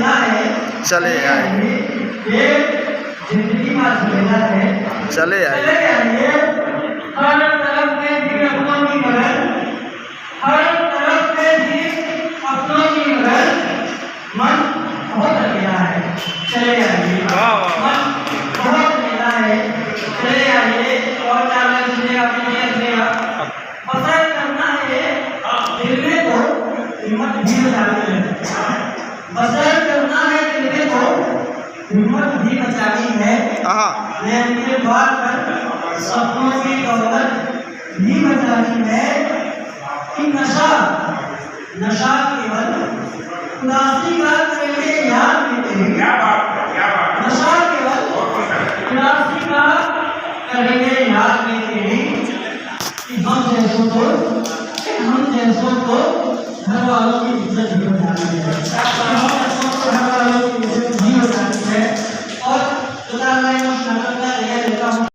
झमेला है चले आइए, ये जिंदगी का झमेला है चले चले आइए। आइए। हर तरफ में भी अपनों की मगर, हर तरफ में भी अपनों की मगर, मन बहुत अकेला है चले आइए, मन बहुत अकेला है चले आइए। और क्या मैं सुनेगा सुनेगा बसर करना है दिल में तो हिम्मत भी बचानी है, बसर करना है दिल में तो हिम्मत भी बचानी है। लेकिन के बाद पर सपनों की दौलत भी बचानी है कि नशा नशा केवल उदासी का करके याद देते हैं, नशा केवल उदासी का करके याद देते हैं कि हम जैसों को घर वालों की इज्जत भी बचानी है।